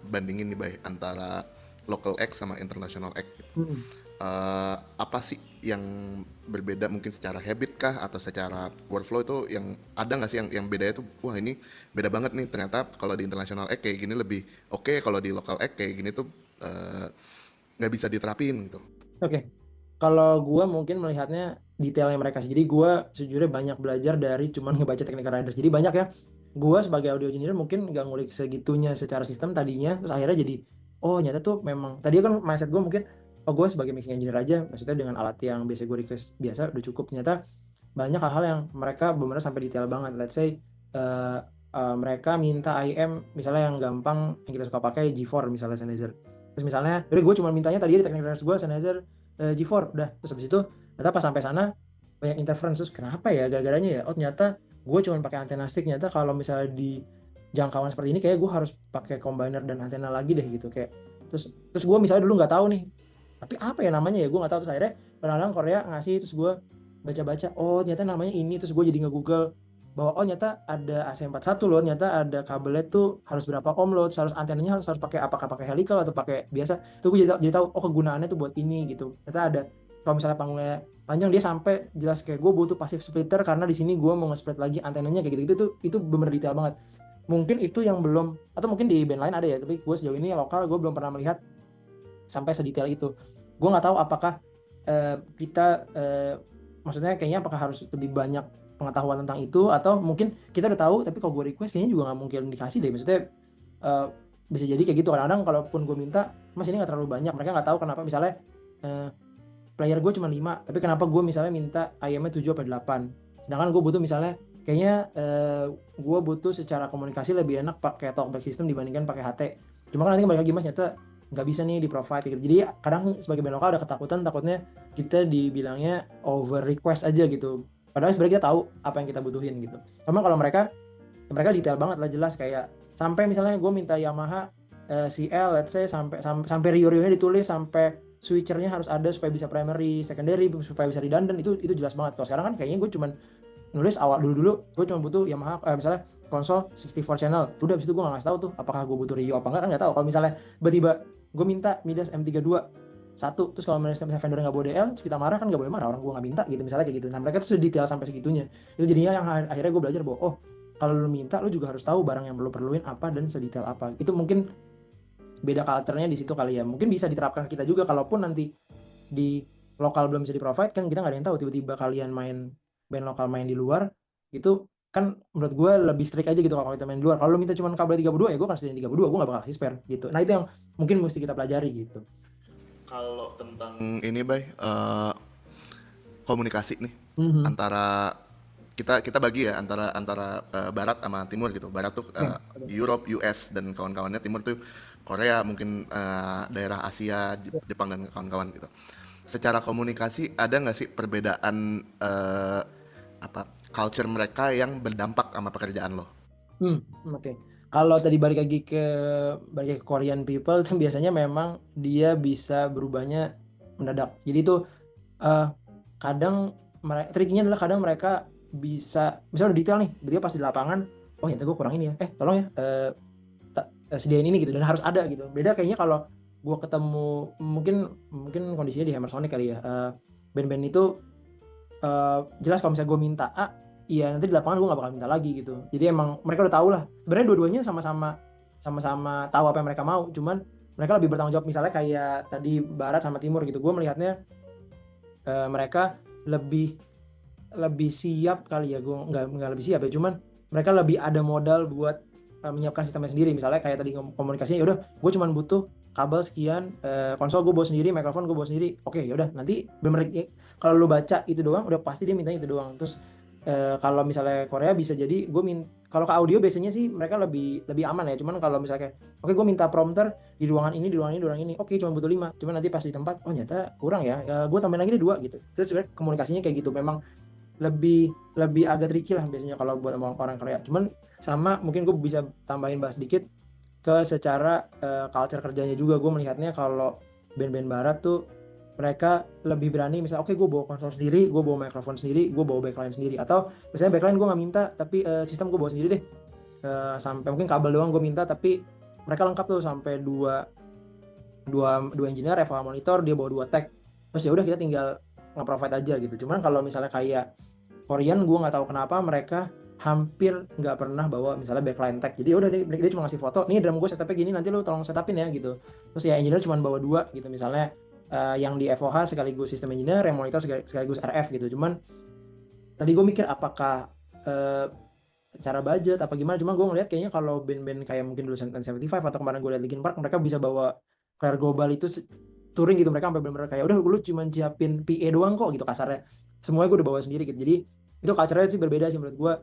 bandingin nih Bay antara local act sama international act. Hmm. Apa sih yang berbeda mungkin secara habit kah atau secara workflow itu yang ada nggak sih yang bedanya tuh wah ini beda banget nih ternyata kalau di international act kayak gini lebih oke, kalau di local act kayak gini tuh eh, nggak bisa diterapin gitu. Oke, kalau gue mungkin melihatnya detailnya mereka sih. Jadi gue sejujurnya banyak belajar dari cuman ngebaca technical riders. Jadi banyak ya, gue sebagai audio engineer mungkin nggak ngulik segitunya secara sistem tadinya. Terus akhirnya jadi, oh nyata tuh memang, tadi kan mindset gue mungkin, oh gue sebagai mixing engineer aja, maksudnya dengan alat yang biasa gue request biasa udah cukup. Ternyata banyak hal-hal yang mereka benar sampai detail banget. Let's say, mereka minta IM, misalnya yang gampang, yang kita suka pakai G4 misalnya Sennheiser. Terus misalnya, udah gue cuma mintanya tadi di technical riders gue Sennheiser G4 udah. Terus habis itu ternyata pas sampai sana banyak interference. Terus kenapa ya gara-garanya ya, oh ternyata gue cuma pakai antena stick. Ternyata kalau misalnya di jangkauan seperti ini kayak gue harus pakai combiner dan antena lagi deh gitu kayak. Terus gue misalnya dulu nggak tahu nih, tapi apa ya namanya ya gue nggak tahu. Terus akhirnya kadang-kadang Korea ngasih, terus gue baca-baca, oh ternyata namanya ini. Terus gue jadi nge-google bahwa oh ternyata ada AC41 loh, ternyata ada kabelnya tuh harus berapa ohm loh, terus harus antenanya harus pakai apakah pakai helical atau pakai biasa. Tuh gue jadi tahu oh kegunaannya tuh buat ini gitu. Ternyata ada, kalau misalnya panggungnya panjang dia sampai jelas kayak gue butuh passive splitter karena di sini gue mau nge-split lagi antenanya kayak gitu. Itu bener detail banget. Mungkin itu yang belum, atau mungkin di band lain ada ya, tapi gue sejauh ini lokal gue belum pernah melihat sampai sedetail itu. Gue nggak tahu apakah kita maksudnya kayaknya apakah harus lebih banyak pengetahuan tentang itu, atau mungkin kita udah tahu tapi kalau gue request kayaknya juga nggak mungkin dikasih deh. Maksudnya uh, bisa jadi kayak gitu. Kadang-kadang kalaupun gue minta, mas ini nggak terlalu banyak, mereka nggak tahu kenapa misalnya player gue cuma 5 tapi kenapa gue misalnya minta IM-nya 7 atau 8, sedangkan gue butuh misalnya kayaknya gue butuh secara komunikasi lebih enak pakai talkback system dibandingkan pakai HT. Cuma kan nanti balik lagi mas, ternyata nggak bisa nih di provide gitu. Jadi kadang sebagai band lokal ada ketakutan, takutnya kita dibilangnya over request aja gitu, padahal sebenarnya kita tahu apa yang kita butuhin gitu. Cuma kalau mereka detail banget lah, jelas kayak sampai misalnya gue minta Yamaha CL let's say sampai rio-rionya ditulis, sampai switchernya harus ada supaya bisa primary, secondary, supaya bisa redundant. Itu jelas banget. Kalau sekarang kan kayaknya gue cuman nulis awal dulu gue cuma butuh Yamaha misalnya konsol 64 channel, udah abis itu gue nggak ngasih tahu tuh apakah gue butuh Rio apa enggak, kan nggak tahu. Kalau misalnya tiba-tiba gue minta Midas M32 satu, terus kalau misalnya vendor nggak bawa DL, terus kita marah, kan nggak boleh marah, orang gue nggak minta gitu misalnya kayak gitu. Nah mereka tuh sudah detail sampai segitunya. Itu jadinya yang akhirnya gue belajar bahwa oh kalau lu minta lu juga harus tahu barang yang lu perluin apa dan sedetail apa. Itu mungkin beda culture-nya di situ kali ya. Mungkin bisa diterapkan kita juga kalaupun nanti di lokal belum bisa di provide, kan kita nggak ada yang tahu, tiba-tiba kalian main band lokal main di luar itu kan menurut gue lebih strict aja gitu kalau kita main di luar. Kalau lu minta cuma kabel 32 ya gue kan sediain 32, gue nggak bakal kasih spare gitu. Nah itu yang mungkin mesti kita pelajari gitu. Kalau tentang ini Bay, komunikasi nih Mhm. antara kita kita bagi ya antara antara barat sama timur gitu. Barat tuh Ya, Europe, US dan kawan-kawannya, timur tuh Korea, mungkin daerah Asia, Jepang dan kawan-kawan gitu. Secara komunikasi ada nggak sih perbedaan apa culture mereka yang berdampak sama pekerjaan lo? Oke. Kalau tadi balik lagi ke Korean people itu biasanya memang dia bisa berubahnya mendadak. Jadi itu eh, kadang triknya adalah kadang mereka bisa misalnya udah detail nih, dia pas di lapangan, oh ya gue kurang ini ya, tolong ya sediain ini gitu, dan harus ada gitu. Beda kayaknya kalau gue ketemu, mungkin kondisinya di Hammer Sonic kali ya, band-band itu jelas kalau misalnya gue minta A, iya nanti di lapangan gue nggak bakal minta lagi gitu. Jadi emang mereka udah tahu lah. Sebenarnya dua-duanya sama-sama tahu apa yang mereka mau. Cuman mereka lebih bertanggung jawab. Misalnya kayak tadi Barat sama Timur gitu. Gue melihatnya mereka lebih lebih siap kali ya. Gue nggak lebih siap ya. Cuman mereka lebih ada modal buat menyiapkan sistemnya sendiri. Misalnya kayak tadi komunikasinya, yaudah gue cuman butuh kabel sekian, konsol gue bawa sendiri, mikrofon gue bawa sendiri. Oke, yaudah nanti bener, kalau lu baca itu doang udah pasti dia mintanya itu doang. Terus kalau misalnya Korea bisa jadi kalau ke audio biasanya sih mereka lebih lebih aman ya. Cuman kalau misalnya kayak oke gue minta prompter di ruangan ini, di ruangan ini, di ruangan ini, oke cuma butuh 5. Cuman nanti pas di tempat oh ternyata kurang ya, gue tambahin lagi deh 2 gitu. Terus sebenarnya komunikasinya kayak gitu memang lebih lebih agak tricky lah biasanya kalau buat orang Korea. Cuman sama mungkin gue bisa tambahin bahas sedikit ke secara culture kerjanya juga. Gue melihatnya kalau band-band barat tuh mereka lebih berani, misalnya oke gue bawa konsol sendiri, gue bawa mikrofon sendiri, gue bawa backline sendiri, atau misalnya backline gue nggak minta tapi sistem gue bawa sendiri deh. Sampai mungkin kabel doang gue minta, tapi mereka lengkap tuh sampai dua engineer, FH monitor, dia bawa 2 tech, terus ya udah kita tinggal nge-provide aja gitu. Cuman kalau misalnya kayak Korean, gue nggak tahu kenapa mereka hampir nggak pernah bawa misalnya backline tech. Jadi udah dia cuma ngasih foto, nih drum gue setupnya gini, nanti lu tolong setupin ya gitu. Terus ya engineer cuma bawa 2 gitu, misalnya yang di FOH sekaligus sistem engineer, yang monitor sekaligus RF gitu. Cuman tadi gue mikir apakah uh, cara budget apa gimana, cuma gue ngeliat kayaknya kalau band-band kayak mungkin dulu 1075 atau kemarin gue liat Linkin Park, mereka bisa bawa Claire Global itu touring gitu, mereka sampai benar-benar kayak udah lu cuma siapin PA doang kok gitu kasarnya, semuanya gue udah bawa sendiri gitu. Jadi itu culture-nya sih berbeda sih menurut gue,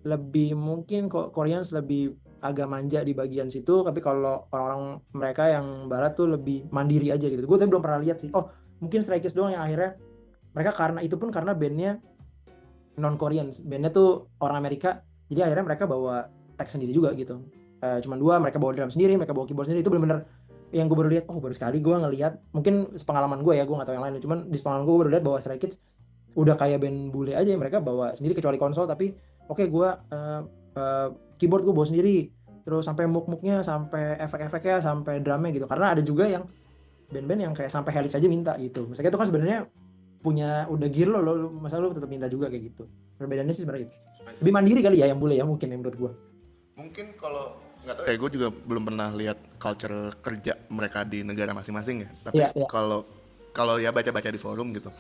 lebih mungkin kok Koreans lebih agak manja di bagian situ, tapi kalau orang-orang mereka yang barat tuh lebih mandiri aja gitu. Gue tapi belum pernah lihat sih, oh mungkin Stray Kids doang yang akhirnya mereka, karena itu pun karena bandnya non Korean, bandnya tuh orang Amerika, jadi akhirnya mereka bawa tech sendiri juga gitu. Cuman 2, mereka bawa drum sendiri, mereka bawa keyboard sendiri. Itu benar-benar yang gue baru lihat, oh baru sekali gue ngelihat, mungkin pengalaman gue ya, gue nggak tahu yang lain, cuman di pengalaman gue baru lihat bahwa Stray Kids udah kayak band bule aja, mereka bawa sendiri kecuali konsol, tapi oke, gue keyboard gue bawa sendiri, terus sampai muk-muknya, sampai efek-efeknya, sampai drumnya gitu. Karena ada juga yang band-band yang kayak sampai helix aja minta gitu. Misalnya itu kan sebenarnya punya udah gear lo masa lo tetap minta juga kayak gitu. Perbedaannya sih sebenarnya itu. Lebih mandiri kali ya yang boleh ya, mungkin yang menurut gua. Mungkin kalau nggak tahu ya, gue juga belum pernah lihat culture kerja mereka di negara masing-masing ya. Tapi Iya, iya. kalau kalau ya baca-baca di forum gitu,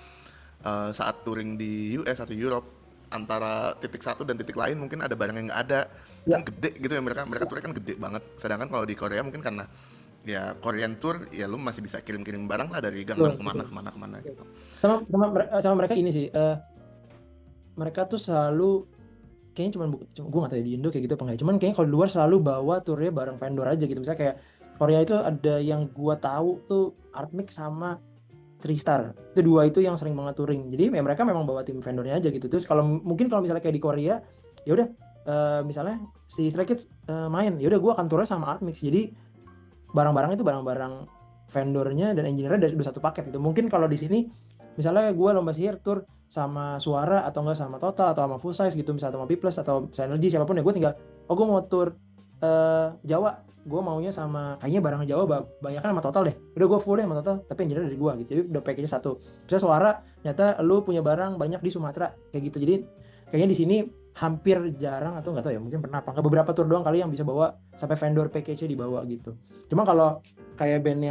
saat touring di US atau Europe, antara titik satu dan titik lain mungkin ada barang yang nggak ada, Iya. kan gede gitu ya, mereka mereka touring kan gede banget. Sedangkan kalau di Korea mungkin karena ya Korean tour, ya lu masih bisa kirim-kirim barang lah dari Betul, Gangnam kemana betul. kemana kemana gitu. Sama mereka ini sih, mereka tuh selalu kayaknya cuma gue nggak tahu ya di Indo kayak gitu apa enggak. Cuman kayaknya kalau di luar selalu bawa turnya bareng vendor aja gitu. Misalnya kayak Korea itu ada yang gua tahu tuh Artmix sama Tristar. Itu 2 itu yang sering banget touring. Jadi ya mereka memang bawa tim vendornya aja gitu. Terus kalau mungkin kalau misalnya kayak di Korea, ya udah misalnya si Stray Kids main, ya udah gua akan turnya sama Artmix. Jadi barang-barang itu barang-barang vendornya dan engineer-nya udah satu paket gitu. Mungkin kalau di sini misalnya gue lomba sihir tour sama Suara atau enggak sama Total atau sama Full Size gitu, misalnya atau sama P Plus atau Synergy siapapun, ya gue tinggal oh gue mau tour Jawa, gue maunya sama kayaknya barang Jawa banyak kan sama Total deh, udah gue full deh sama Total tapi engineer dari gue gitu, jadi udah package satu. Misalnya Suara nyata lu punya barang banyak di Sumatera kayak gitu, jadi kayaknya di sini hampir jarang atau nggak tahu ya, mungkin pernah apa nggak, beberapa tour doang kali yang bisa bawa sampai vendor package-nya dibawa gitu. Cuma kalau kayak band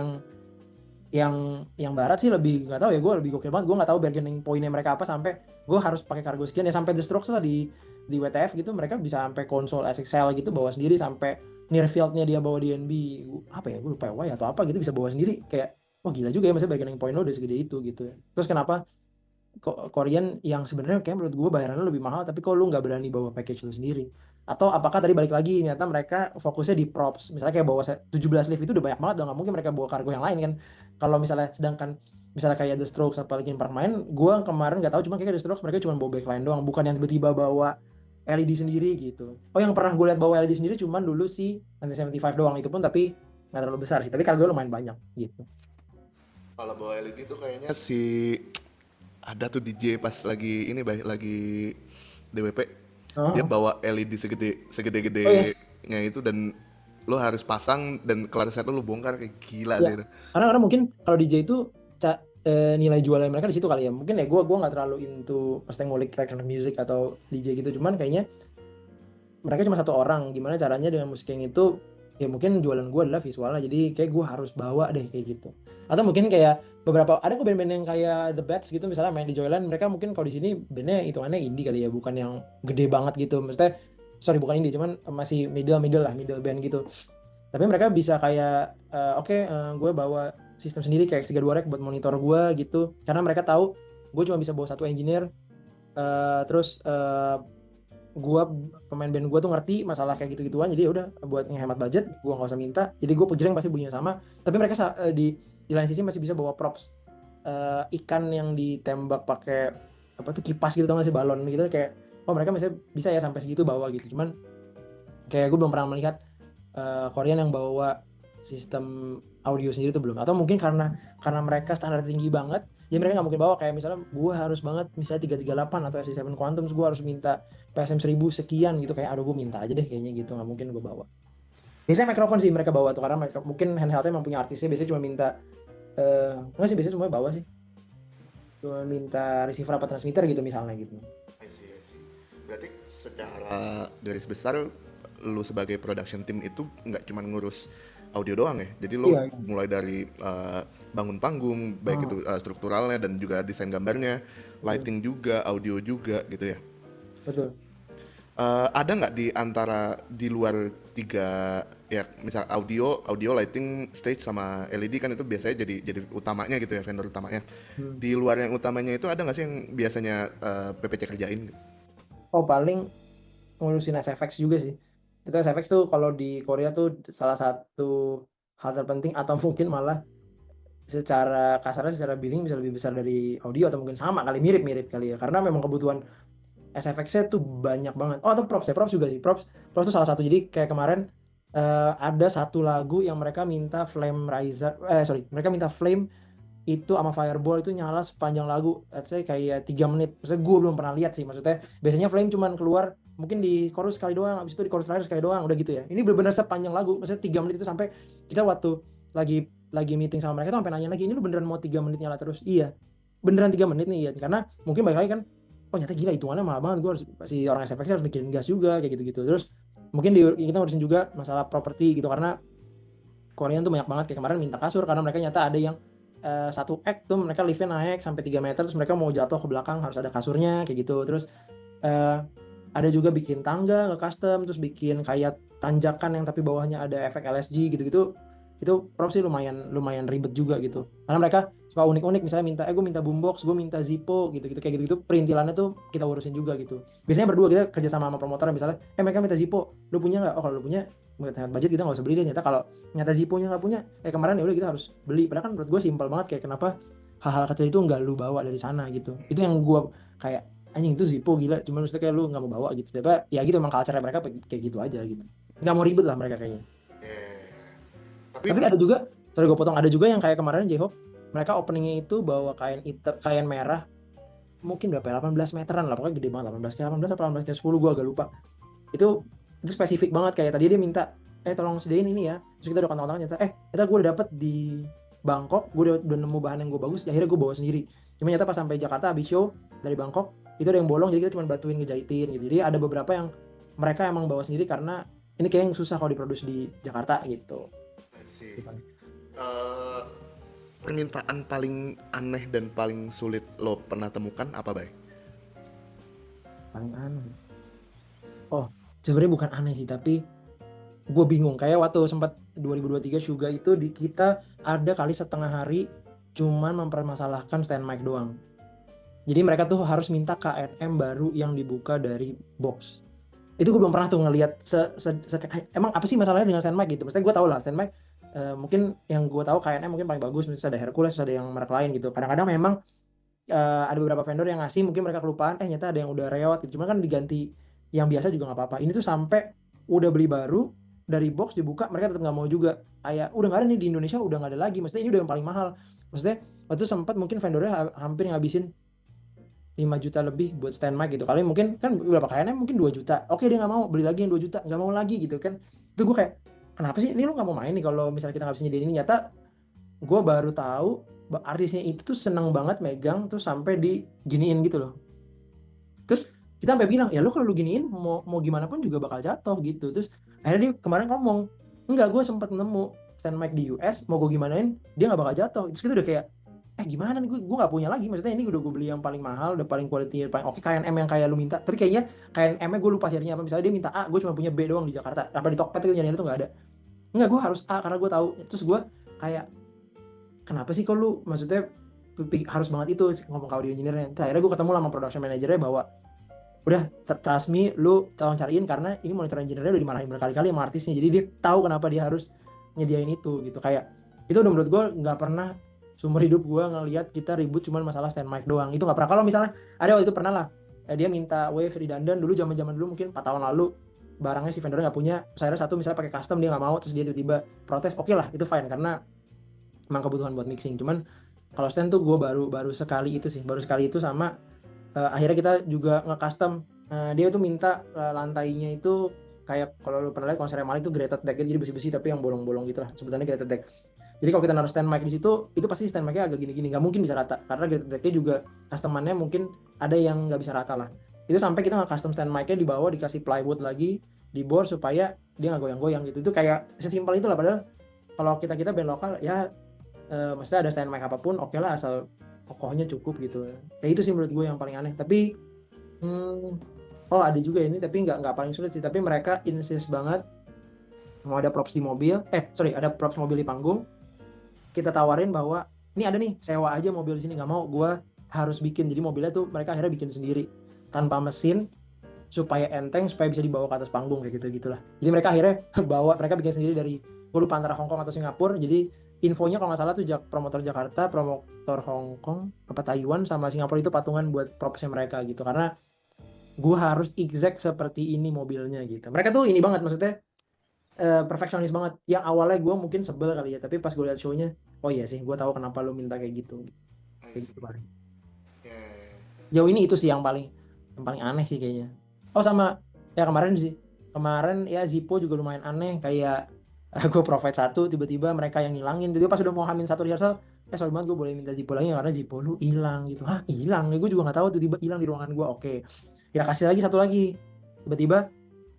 yang barat sih lebih nggak tahu ya, gue lebih gokil banget, gue nggak tahu bargaining pointnya mereka apa sampai gue harus pakai kargo sekian ya. Sampai The Strokes lah di WTF gitu, mereka bisa sampai konsol SXL gitu bawa sendiri, sampai Nearfield-nya dia bawa DNB apa ya, gue lupa ya, atau apa gitu, bisa bawa sendiri. Kayak wah gila juga ya, maksudnya bargaining point lo udah segede itu gitu ya. Terus kenapa Korean yang sebenarnya kayak menurut gue bayarannya lebih mahal, tapi kok lu nggak berani bawa package lu sendiri? Atau apakah tadi balik lagi ternyata mereka fokusnya di props, misalnya kayak bawa 17 lift itu udah banyak banget dong, nggak mungkin mereka bawa kargo yang lain kan. Kalau misalnya sedangkan misalnya kayak The Strokes apa Linkin Park main, gue kemarin nggak tahu, cuma kayak The Strokes mereka cuma bawa backline doang, bukan yang tiba-tiba bawa LED sendiri gitu. Oh yang pernah gue lihat bawa LED sendiri cuman dulu sih 1975 doang, itu pun tapi nggak terlalu besar sih, tapi kargo lumayan banyak gitu. Kalau bawa LED itu kayaknya si ada tuh DJ pas lagi ini lagi DWP, dia Oh, bawa LED oh ya. segede-gedenya itu, dan lo harus pasang, dan kelar set lo bongkar, kayak gila Ya, sih itu. karena mungkin kalau DJ itu nilai jualnya mereka di situ kali ya. Mungkin ya gue nggak terlalu into pasti ngulik electronic music atau DJ gitu. Cuman kayaknya mereka cuma satu orang. Gimana caranya dengan musik yang itu? Ya mungkin jualan gue adalah visualnya. Jadi kayak gue harus bawa deh kayak gitu. Atau mungkin kayak beberapa ada kok band-band yang kayak The Bats gitu, misalnya main di Joyland, mereka mungkin kalau di sini bandnya hitungannya indie kali ya, bukan yang gede banget gitu. Maksudnya sorry bukan indie, cuman masih middle middle lah, middle band gitu. Tapi mereka bisa kayak oke, gue bawa sistem sendiri kayak X32 Rack buat monitor gue gitu, karena mereka tahu gue cuma bisa bawa satu engineer. Terus gue pemain band gue tuh ngerti masalah kayak gitu-gituan, jadi ya udah buat ngehemat budget gue nggak usah minta, jadi gue pujreng pasti bunyinya sama. Tapi mereka di lain sisi masih bisa bawa props, ikan yang ditembak pakai apa tuh kipas gitu, tau gak sih, balon gitu kayak, oh mereka bisa bisa ya sampai segitu bawa gitu. Cuman kayak gue belum pernah melihat Korean yang bawa sistem audio sendiri tuh belum. Atau mungkin karena mereka standar tinggi banget, jadi mereka nggak mungkin bawa kayak misalnya gue harus banget misalnya 338 atau SC7 Quantum, terus gue harus minta PSM 1000 sekian gitu, kayak aduh gue minta aja deh kayaknya gitu, nggak mungkin gue bawa. Biasanya mikrofon sih mereka bawa tuh, karena mereka mungkin handheldnya emang punya artisnya, biasanya cuma minta enggak sih, biasanya semuanya bawa sih, cuma minta receiver apa transmitter gitu misalnya gitu. I see, I see. Berarti secara garis besar lu sebagai production team itu nggak cuma ngurus audio doang ya. Jadi lu Iya, iya. mulai dari bangun panggung, baik Hmm, itu strukturalnya dan juga desain gambarnya, betul, lighting juga, audio juga gitu ya. betul. Ada nggak di antara di luar tiga ya, misal audio, audio, lighting, stage sama LED kan itu biasanya jadi utamanya gitu ya, vendor utamanya. Hmm. Di luar yang utamanya itu ada nggak sih yang biasanya PPC kerjain? Oh, paling ngurusin SFX juga sih. Itu SFX tuh kalau di Korea tuh salah satu hal terpenting, atau mungkin malah secara kasarnya secara billing bisa lebih besar dari audio, atau mungkin sama kali, mirip-mirip kali ya. Karena memang kebutuhan SFX-nya tuh banyak banget. Oh, atau props ya, props juga sih. Props tuh salah satu. Jadi kayak kemarin ada satu lagu yang mereka minta flame riser, sorry, mereka minta flame itu sama fireball itu nyala sepanjang lagu, let's say kayak 3 menit. Maksudnya gue belum pernah lihat sih, maksudnya biasanya flame cuman keluar mungkin di chorus sekali doang, habis itu di chorus terakhir sekali doang, udah gitu ya. Ini bener-bener sepanjang lagu, maksudnya 3 menit itu, sampai kita waktu lagi meeting sama mereka tuh sampai nanya lagi, ini lu beneran mau 3 menit nyala terus? Iya, beneran 3 menit nih ya, karena mungkin balik lagi kan, oh nyata gila hitungannya mahal banget, gue harus, si orang SFX harus bikin gas juga kayak gitu-gitu. Terus mungkin kita ngurusin juga masalah properti gitu, karena Korean tuh banyak banget, kayak kemarin minta kasur karena mereka nyata ada yang satu act tuh mereka liftnya naik sampai 3 meter, terus mereka mau jatuh ke belakang harus ada kasurnya kayak gitu. Terus eh, ada juga bikin tangga nge custom, terus bikin kayak tanjakan yang tapi bawahnya ada efek LSG gitu-gitu. Itu prop sih lumayan lumayan ribet juga gitu, karena mereka suka unik-unik, misalnya minta gue minta boombox, gue minta Zippo gitu-gitu, kayak gitu-gitu. Perintilannya tuh kita urusin juga gitu. Biasanya berdua kita kerja sama promotor, misalnya mereka minta Zippo, lu punya nggak? Oh, kalau lu punya hemat budget kita nggak usah beli deh. Nyata kalau nyata Zippo-nya nggak punya, kemarin ya udah kita harus beli. Padahal kan menurut gue simpel banget, kayak kenapa hal-hal kecil itu nggak lu bawa dari sana gitu. Itu yang gue kayak, anjing itu Zippo gila, cuman maksudnya kayak lu nggak mau bawa gitu. Tapi ya gitu, emang culture mereka kayak gitu aja gitu, nggak mau ribet lah mereka kayaknya. Tapi Tapi ada juga, sorry gue potong, ada juga yang kayak kemarin J-Hope, mereka openingnya itu bawa kain hitam, kain merah, mungkin berapa ya, 18 meteran lah, pokoknya gede banget, 18 kayak 18 atau 18 kayak 10, gue agak lupa. Itu spesifik banget, kayak tadi dia minta tolong sediain ini ya, terus kita udah kontak-kontakan, ternyata gue udah dapet di Bangkok, gue udah nemu bahan yang gue bagus, akhirnya gue bawa sendiri. Cuma nyata pas sampai Jakarta habis show dari Bangkok itu ada yang bolong, jadi kita cuma bantuin ngejahitin gitu. Jadi ada beberapa yang mereka emang bawa sendiri karena ini kayak yang susah kalau diproduksi di Jakarta gitu. sih permintaan paling aneh dan paling sulit lo pernah temukan apa, Bay? Paling aneh, oh sebenarnya bukan aneh sih, tapi gue bingung. Kayak waktu sempat 2023 Suga itu di kita ada kali setengah hari cuman mempermasalahkan stand mic doang. Jadi mereka tuh harus minta KNM baru yang dibuka dari box. Itu gue belum pernah tuh ngelihat emang apa sih masalahnya dengan stand mic gitu. Maksudnya gue tahu lah stand mic, mungkin yang gue tahu KNM mungkin paling bagus, misalnya ada Hercules, ada yang merek lain gitu. Kadang-kadang memang ada beberapa vendor yang ngasih, mungkin mereka kelupaan, nyata ada yang udah reot gitu. Cuma kan diganti yang biasa juga nggak apa-apa. Ini tuh sampai udah beli baru dari box dibuka, mereka tetap nggak mau juga. Kayak udah nggak ada nih di Indonesia, udah nggak ada lagi. Maksudnya ini udah yang paling mahal. Maksudnya waktu itu sempat mungkin vendornya hampir ngabisin 5 juta lebih buat stand mic gitu. Kali mungkin kan berapa kayaknya mungkin 2 juta. Oke, dia nggak mau beli lagi yang 2 juta, nggak mau lagi gitu kan. Itu gue kayak, kenapa sih ini lu nggak mau main nih kalau misalnya kita nggak bisa nyediain ini? Nyata gue baru tahu artisnya itu tuh seneng banget megang tuh sampai diginiin gitu loh. Terus kita sampai bilang, ya lu kalau lu giniin mau gimana pun juga bakal jatuh gitu. Terus akhirnya dia kemarin ngomong, enggak, gue sempat nemu stand mic di US, mau gue gimanain dia nggak bakal jatuh. Terus kita udah kayak, gimana nih, gue nggak punya lagi. Maksudnya ini udah gue beli yang paling mahal, udah paling quality, paling oke, KNM yang kayak lu minta. Tapi kayaknya KNM nya gue lupa serinya apa. Misalnya dia minta A, gue cuma punya B doang di Jakarta. Apa di Tokped itu nyariin itu nggak ada. Enggak, gue harus A karena gue tahu. Terus gue kayak, kenapa sih kok lu, maksudnya harus banget itu ngomong ke audio engineer-nya. Akhirnya gue ketemu sama production manager-nya bahwa udah trust me, lu tolong cariin, karena ini monitor engineer-nya udah dimarahin berkali-kali sama artisnya, jadi dia tahu kenapa dia harus nyediain itu gitu. Kayak itu udah menurut gue nggak pernah seumur hidup gue ngelihat kita ribut cuman masalah stand mic doang. Itu nggak pernah. Kalau misalnya ada waktu itu pernah lah, dia minta wave redundant dulu, zaman dulu mungkin 4 tahun lalu, barangnya si vendornya nggak punya, saya satu misalnya pakai custom dia nggak mau, terus dia tiba-tiba protes, oke lah itu fine karena emang kebutuhan buat mixing. Cuman kalau stand tuh gue baru sekali itu sih, baru sekali itu. Sama akhirnya kita juga nge-custom. Dia tuh minta lantainya itu kayak kalau lu pernah lihat konser Malik itu graded deck, jadi besi-besi tapi yang bolong-bolong gitu lah sebutannya graded deck. Jadi kalau kita naruh stand mic di situ, itu pasti stand mic-nya agak gini-gini, nggak mungkin bisa rata karena graded deck-nya juga customer-nya mungkin ada yang nggak bisa rata lah. Itu sampai kita nggak custom stand mic-nya di bawah dikasih plywood lagi di bore supaya dia nggak goyang-goyang gitu. Itu kayak sesimpel itu lah, padahal kalau kita band lokal ya maksudnya ada stand mic apapun oke lah asal kokohnya cukup gitu. Ya itu sih menurut gue yang paling aneh. Tapi oh ada juga ini tapi nggak paling sulit sih, tapi mereka insist banget mau ada props di mobil, ada props mobil di panggung, kita tawarin bahwa ini ada nih sewa aja mobil di sini, nggak mau gue harus bikin. Jadi mobilnya tuh mereka akhirnya bikin sendiri tanpa mesin supaya enteng, supaya bisa dibawa ke atas panggung kayak gitu gitulah. Jadi mereka akhirnya mereka bikin sendiri dari gue lupa antara Hong Kong atau Singapura. Jadi infonya kalau nggak salah tuh promotor Jakarta, promotor Hong Kong apa Taiwan sama Singapura itu patungan buat propsnya mereka gitu, karena gue harus exact seperti ini mobilnya gitu. Mereka tuh ini banget maksudnya perfeksionis banget. Yang awalnya gue mungkin sebel kali ya, tapi pas gue lihat show-nya, oh iya sih, gue tahu kenapa lu minta kayak gitu. I Kayak see. gitu paling. Yeah. Jauh ini itu sih yang paling aneh sih kayaknya. Oh sama ya kemarin ya Zippo juga lumayan aneh, kayak gue provide satu tiba-tiba mereka yang ngilangin. Jadi pas udah mau hamin satu rehearsal, sorry banget gue boleh minta Zippo lagi karena Zippo lu hilang gitu. Hah hilang? Ya gue juga nggak tahu tiba-tiba hilang di ruangan gue. Oke, ya kasih lagi satu lagi. Tiba-tiba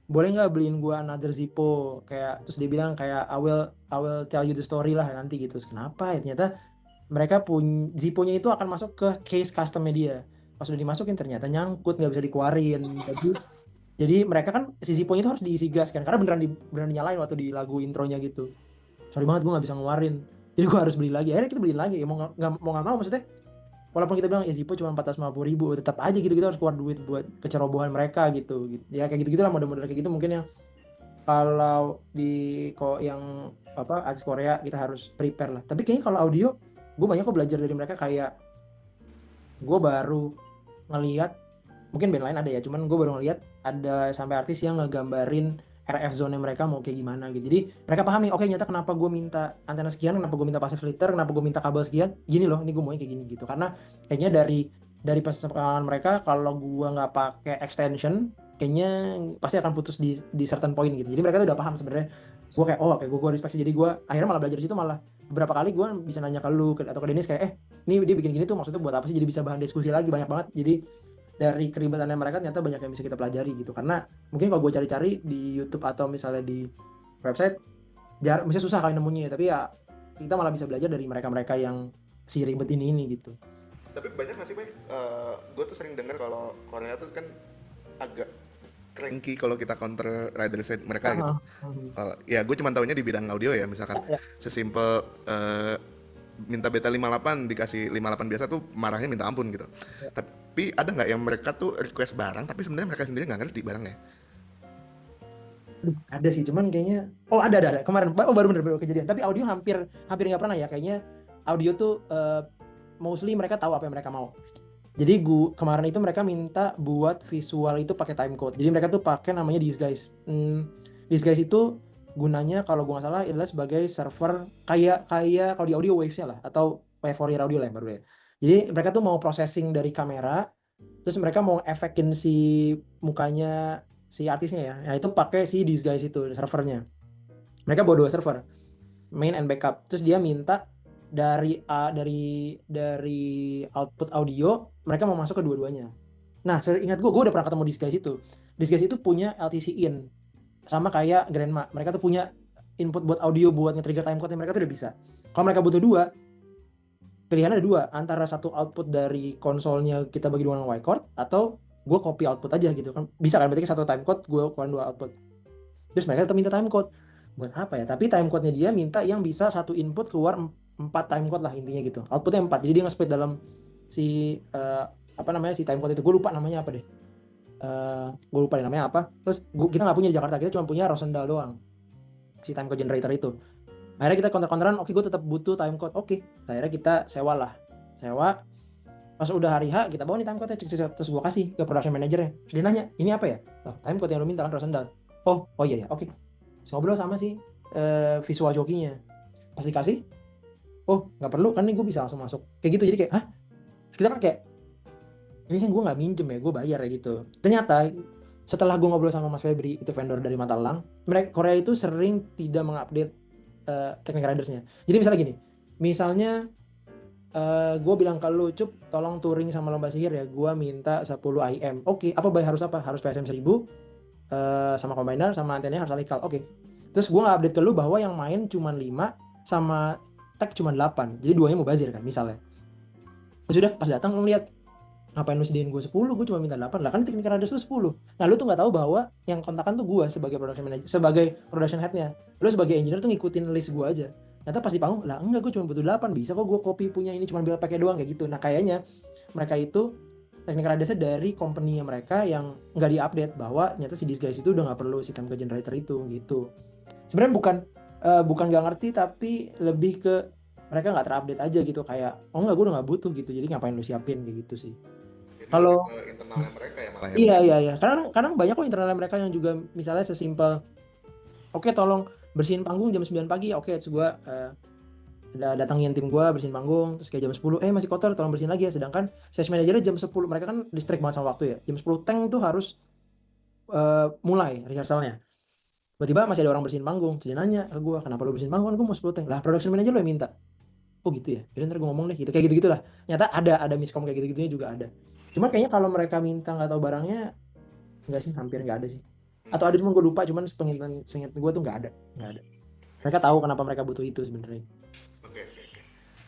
boleh nggak beliin gue another Zippo, kayak terus dia bilang kayak I will tell you the story lah nanti gitu. Terus kenapa ya, ternyata mereka pun Zippo-nya itu akan masuk ke case custom media. Pas udah dimasukin ternyata nyangkut, nggak bisa dikeluarin. Jadi mereka kan si Zippo-nya itu harus diisi gas kan, karena beneran dinyalain waktu di lagu intronya gitu. Sorry banget gue nggak bisa ngeluarin, jadi gue harus beli lagi. Akhirnya kita beliin lagi ya, mau nggak mau maksudnya, walaupun kita bilang ya Zippo cuma 450.000, tetap aja gitu kita harus keluar duit buat kecerobohan mereka gitu. Ya kayak gitu gitulah, model-model kayak gitu mungkin yang kalau di yang apa artis Korea kita harus prepare lah. Tapi kayaknya kalau audio gue banyak kok belajar dari mereka. Kayak gue baru ngelihat, mungkin band lain ada ya, cuman gue baru ngelihat ada sampai artis yang ngegambarin RF zone mereka mau kayak gimana gitu. Jadi mereka paham nih, oke nyata kenapa gue minta antena sekian, kenapa gue minta passive filter, kenapa gue minta kabel sekian, gini loh, ini gue maunya kayak gini gitu. Karena kayaknya dari pengalaman mereka, kalau gue nggak pakai extension kayaknya pasti akan putus di certain point gitu. Jadi mereka tuh udah paham sebenarnya. Gue kayak oh kayak gue respect sih. Jadi gue akhirnya malah belajar di situ. Malah beberapa kali gue bisa nanya ke lu atau ke Dennis kayak ini dia bikin gini tuh maksudnya buat apa sih, jadi bisa bahan diskusi lagi banyak banget. Jadi dari keribetannya mereka ternyata banyak yang bisa kita pelajari gitu. Karena mungkin kalau gue cari-cari di YouTube atau misalnya di website bisa susah kali nemunya ya. Tapi ya kita malah bisa belajar dari mereka-mereka yang si ribet ini gitu. Tapi banyak nggak sih, Bay? Gue tuh sering dengar kalau Korea tuh kan agak cranky kalau kita counter rider side mereka gitu. Kalau ya gue cuma taunya di bidang audio ya, misalkan Ya. sesimpel minta beta 58 dikasih 58 biasa tuh marahnya minta ampun gitu. Ya. Tapi ada nggak yang mereka tuh request barang tapi sebenarnya mereka sendiri nggak ngerti barangnya? Ada sih, cuman kayaknya ada kemarin baru bener kejadian. Tapi audio hampir nggak pernah ya kayaknya. Audio tuh mostly mereka tahu apa yang mereka mau. Jadi kemarin itu mereka minta buat visual itu pakai timecode. Jadi mereka tuh pakai namanya Disguise. Disguise itu gunanya kalau gue nggak salah adalah sebagai server kayak kalau di audio Waves-nya lah, atau Fourier audio lah yang baru ya. Jadi mereka tuh mau processing dari kamera, terus mereka mau efekin si mukanya si artisnya ya. Nah itu pakai si Disguise itu servernya. Mereka bawa 2 server, main and backup. Terus dia minta dari output audio mereka mau masuk ke dua-duanya. Nah, seingat gue udah pernah ketemu Disguise itu. Disguise itu punya LTC in, sama kayak Grandma. Mereka tuh punya input buat audio buat nge-trigger timecode, mereka tuh udah bisa. Kalau mereka butuh 2, pilihannya ada 2, antara satu output dari konsolnya kita bagi 2 dengan Y chord, atau gue copy output aja gitu kan. Bisa kan, berarti satu timecode gue keluarin 2 output. Terus mereka tetap minta timecode. Buat apa ya? Tapi timecode-nya dia minta yang bisa satu input keluar 4 timecode lah intinya gitu. Outputnya 4. Jadi dia nge-split dalam si apa namanya si timecode itu. Gue lupa namanya apa deh. Gue lupa deh namanya apa. Terus kita nggak punya di Jakarta, kita cuma punya Rosendal doang. Si timecode generator itu. Akhirnya kita counter-counteran, oke gue tetap butuh timecode. Oke. Akhirnya kita sewa. Pas udah hari H kita bawa nih timecode-nya, terus gue kasih ke production manager-nya. Dia nanya, ini apa ya? Oh, timecode yang lo minta kan Rosendal. Oh iya oke. Ngobrol sama si visual jokinya. Pas dikasih, oh nggak perlu kan, nih gue bisa langsung masuk. Kayak gitu. Jadi kayak, hah? Kita kan kayak, ini kan gue nggak minjem ya, gue bayar ya gitu. Ternyata setelah gue ngobrol sama Mas Febri, itu vendor dari Matalang, mereka Korea itu sering tidak mengupdate technical ridersnya. Jadi misalnya gini, misalnya gue bilang ke lu, Cup, tolong touring sama lomba sihir ya, gue minta 10 IM. Oke, apa harus apa? Harus PSM 1000, sama combiner, sama antenanya harus alikal. Oke. Terus gue nggak update ke lu bahwa yang main cuma 5 sama tag cuma 8. Jadi duanya mau bazir kan misalnya. Terus udah pas datang lu lihat, ngapain lu sediain gue 10, gue cuma minta 8 lah, kan technical rider tuh 10. Nah lu tuh nggak tahu bahwa yang kontakan tuh gue sebagai production manager, sebagai production headnya. Lu sebagai engineer tuh ngikutin list gue aja. Ternyata pas di panggung, lah enggak, gue cuma butuh 8, bisa kok gue copy punya ini cuma biar pakai doang kayak gitu. Nah kayaknya mereka itu technical ridersnya dari company mereka yang nggak diupdate bahwa ternyata si these guys itu udah nggak perlu si cam generator itu gitu. Sebenarnya bukan nggak ngerti, tapi lebih ke mereka nggak terupdate aja gitu, kayak oh enggak, gue udah nggak butuh gitu, jadi ngapain lu siapin kayak gitu sih. Jadi lebih Kalau ke internalnya mereka ya malah ya. iya, kadang banyak kok internal mereka yang juga misalnya sesimpel, oke tolong bersihin panggung jam 9 pagi, oke terus gue datangin tim gue bersihin panggung, terus kayak jam 10 masih kotor, tolong bersihin lagi ya, sedangkan stage manajernya jam 10, mereka kan distract banget sama waktu ya, jam 10 tank tuh harus mulai rehearsalnya. Tiba-tiba masih ada orang bersihin panggung, jadi nanya ke gue, kenapa lu bersihin panggung? Gue mau 10 tank. Lah production manager lo yang minta. Oh gitu ya, jadi ntar gue ngomong deh gitu, kayak gitu gitulah. Nyata ada miskom kayak gitu gitunya juga ada. Cuma kayaknya kalau mereka minta nggak tahu barangnya, nggak sih, hampir nggak ada sih. Atau ada cuma gue lupa, cuman seingat gue tuh nggak ada. Mereka tahu kenapa mereka butuh itu sebenarnya. Oke.